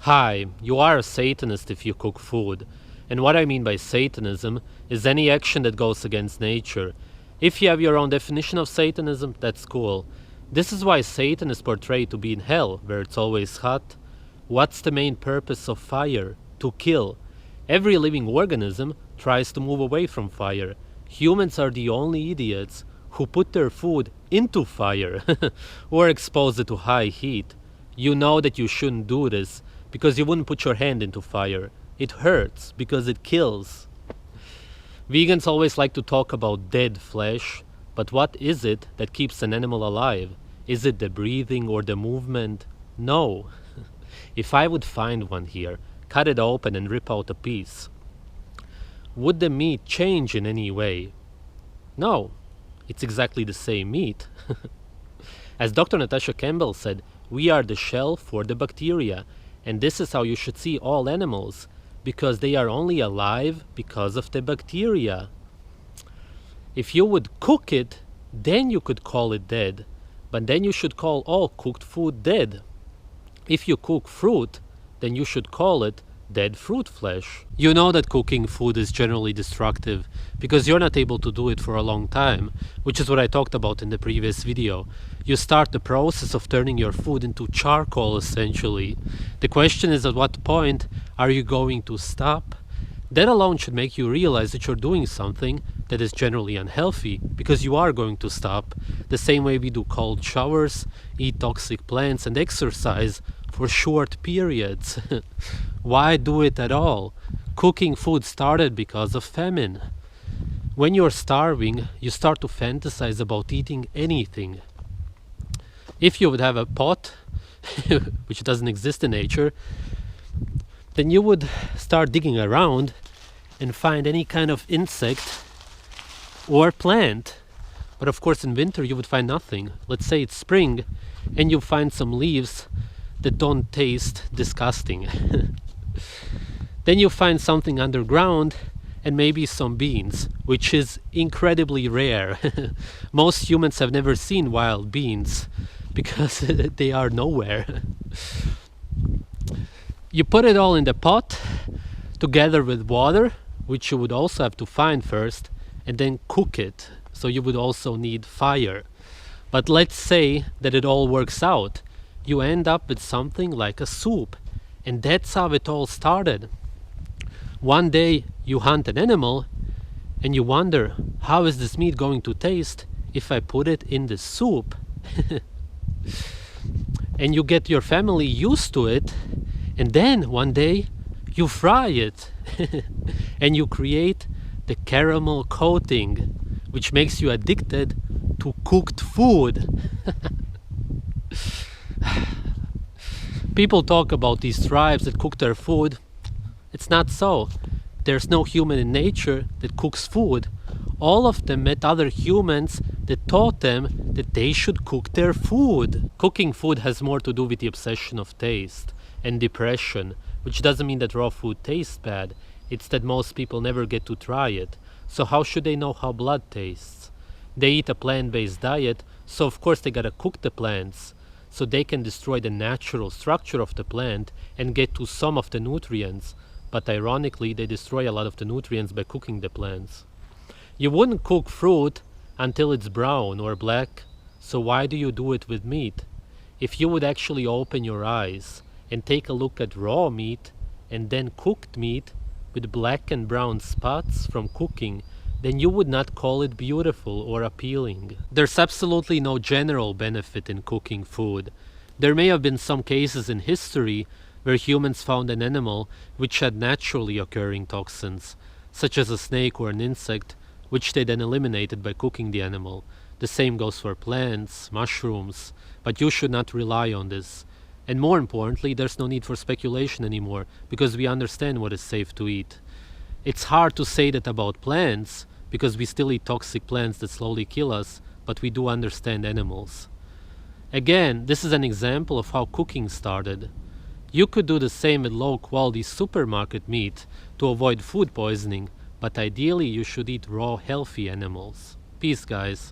Hi, you are a Satanist if you cook food. And what I mean by Satanism is any action that goes against nature. If you have your own definition of Satanism, that's cool. This is why Satan is portrayed to be in hell, where it's always hot. What's the main purpose of fire? To kill. Every living organism tries to move away from fire. Humans are the only idiots who put their food into fire or expose it to high heat. You know that you shouldn't do this because you wouldn't put your hand into fire. It hurts because it kills. Vegans always like to talk about dead flesh, but what is it that keeps an animal alive? Is it the breathing or the movement? No. If I would find one here, cut it open and rip out a piece, would the meat change in any way? No. It's exactly the same meat. As Dr. Natasha Campbell said, we are the shell for the bacteria, and this is how you should see all animals, because they are only alive because of the bacteria. If you would cook it, then you could call it dead, but then you should call all cooked food dead. If you cook fruit, then you should call it dead fruit flesh. You know that cooking food is generally destructive because you're not able to do it for a long time, which is what I talked about in the previous video. You start the process of turning your food into charcoal essentially. The question is, at what point are you going to stop? That alone should make you realize that you're doing something that is generally unhealthy, because you are going to stop. The same way we do cold showers, eat toxic plants and exercise for short periods. Why do it at all? Cooking food started because of famine. When you're starving, you start to fantasize about eating anything. If you would have a pot, which doesn't exist in nature, then you would start digging around and find any kind of insect or plant. But of course in winter you would find nothing. Let's say it's spring and you find some leaves that don't taste disgusting. Then you find something underground and maybe some beans, which is incredibly rare. Most humans have never seen wild beans because they are nowhere. You put it all in the pot together with water, which you would also have to find first, and then cook it. So you would also need fire. But let's say that it all works out. You end up with something like a soup. And that's how it all started. One day you hunt an animal and you wonder, how is this meat going to taste if I put it in the soup? And you get your family used to it, and then one day you fry it and you create the caramel coating, which makes you addicted to cooked food. People talk about these tribes that cook their food. It's not so. There's no human in nature that cooks food. All of them met other humans that taught them that they should cook their food. Cooking food has more to do with the obsession of taste and depression, which doesn't mean that raw food tastes bad. It's that most people never get to try it. So how should they know how blood tastes? They eat a plant-based diet, so of course they gotta cook the plants, so they can destroy the natural structure of the plant and get to some of the nutrients. But ironically, they destroy a lot of the nutrients by cooking the plants. You wouldn't cook fruit until it's brown or black, so why do you do it with meat? If you would actually open your eyes and take a look at raw meat and then cooked meat with black and brown spots from cooking, then you would not call it beautiful or appealing. There's absolutely no general benefit in cooking food. There may have been some cases in history where humans found an animal which had naturally occurring toxins, such as a snake or an insect, which they then eliminated by cooking the animal. The same goes for plants, mushrooms, but you should not rely on this. And more importantly, there's no need for speculation anymore, because we understand what is safe to eat. It's hard to say that about plants, because we still eat toxic plants that slowly kill us, but we do understand animals. Again, this is an example of how cooking started. You could do the same with low-quality supermarket meat to avoid food poisoning, but ideally you should eat raw, healthy animals. Peace, guys.